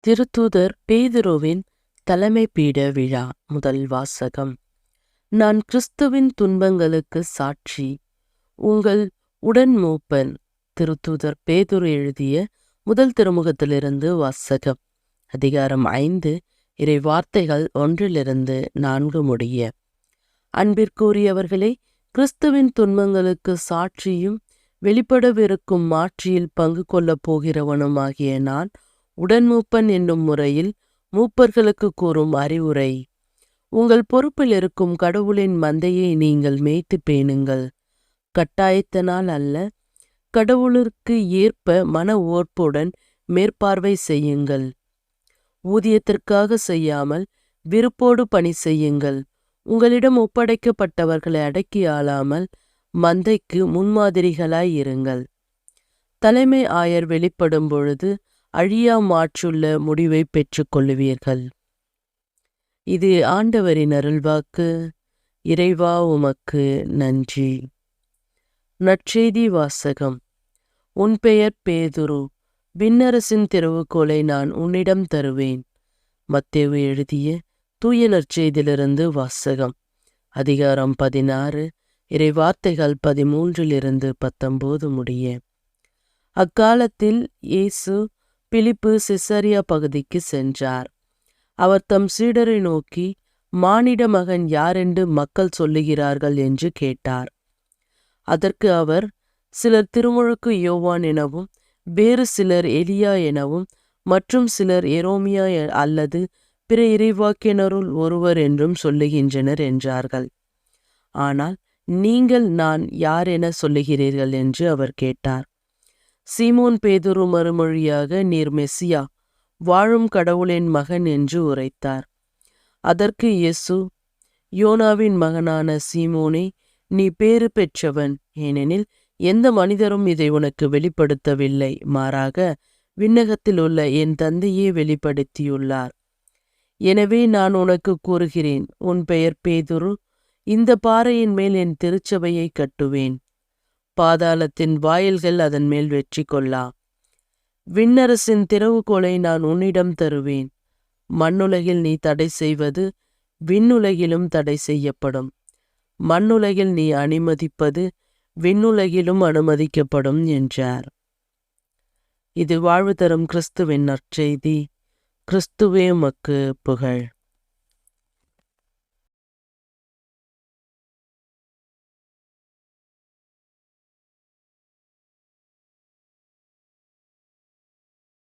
திருத்தூதர் பேதுருவின் தலைமை பீட விழா. முதல் வாசகம். நான் கிறிஸ்துவின் துன்பங்களுக்கு சாட்சி, உங்கள் உடன் மூப்பன். திருத்தூதர் பேதுரு எழுதிய முதல் திருமுகத்திலிருந்து வாசகம். அதிகாரம் 5, இறை வார்த்தைகள் 1-4 முடிய. அன்பிற்குரியவர்களே, கிறிஸ்துவின் துன்பங்களுக்கு சாட்சியும் வெளிப்படவிருக்கும் மாட்சியில் பங்கு கொள்ளப் போகிறவனுமாகிய நான் உடன்மூப்பன் என்னும் முறையில் மூப்பர்களுக்கு கூறும் அறிவுரை. உங்கள் பொறுப்பில் இருக்கும் கடவுளின் மந்தையை நீங்கள் மேய்த்து பேணுங்கள். கட்டாயத்தினால் அல்ல, கடவுளுக்கு ஏற்ப மன ஓர்ப்புடன் மேற்பார்வை செய்யுங்கள். ஊதியத்திற்காக செய்யாமல் விருப்போடு பணி செய்யுங்கள். உங்களிடம் ஒப்படைக்கப்பட்டவர்களை அடக்கி ஆளாமல் மந்தைக்கு முன்மாதிரிகளாய் இருங்கள். தலைமை ஆயர் வெளிப்படும் பொழுது அழியா மாற்றுள்ள முடிவை பெற்றுக்கொள்ளுவீர்கள். இது ஆண்டவரின் அருள்வாக்கு. இறைவா, உமக்கு நன்றி. நற்செய்தி வாசகம். உன் பெயர் பேதுரு, விண்ணரசின் திறவுகோலை நான் உன்னிடம் தருவேன். மத்தேயு எழுதிய தூய நற்செய்தியிலிருந்து வாசகம். அதிகாரம் 16, இறை வார்த்தைகள் 13-19 முடிய. அக்காலத்தில் இயேசு பிலிப்பு செசரியா பகுதிக்கு சென்றார். அவர் தம் சீடரை நோக்கி, மானிட மகன் யாரென்று மக்கள் சொல்லுகிறார்கள் என்று கேட்டார். அதற்கு அவர், சிலர் திருமுழுக்கு யோவான் எனவும், வேறு சிலர் எலியா எனவும், மற்றும் சிலர் எரோமியா அல்லது பிற இறைவாக்கினருள் ஒருவர் என்றும் சொல்லுகின்றனர் என்றார்கள். ஆனால் நீங்கள் நான் யார் என சொல்லுகிறீர்கள் என்று அவர் கேட்டார். சீமோன் பேதுரு மறுமொழியாக, நீர் மெசியா, வாழும் கடவுளின் மகன் என்று உரைத்தார். அதற்கு இயேசு, யோனாவின் மகனான சீமோனே, நீ பேறு பெற்றவன், ஏனெனில் எந்த மனிதரும் இதை உனக்கு வெளிப்படுத்தவில்லை, மாறாக விண்ணகத்தில் உள்ள என் தந்தையே வெளிப்படுத்தியுள்ளார். எனவே நான் உனக்கு கூறுகிறேன், உன் பெயர் பேதுரு, இந்த பாறையின் மேல் என் திருச்சபையை கட்டுவேன். பாதாளத்தின் வாயில்கள் அதன் மேல் வெற்றி கொள்ளா. விண்ணரசின் திறவுகோலை நான் உன்னிடம் தருவேன். மண்ணுலகில் நீ தடை செய்வது விண்ணுலகிலும் தடை செய்யப்படும். மண்ணுலகில் நீ அனுமதிப்பது விண்ணுலகிலும் அனுமதிக்கப்படும் என்றார். இது வாழ்வு தரும் கிறிஸ்துவின் நற்செய்தி. கிறிஸ்துவே உமக்கு புகழ்.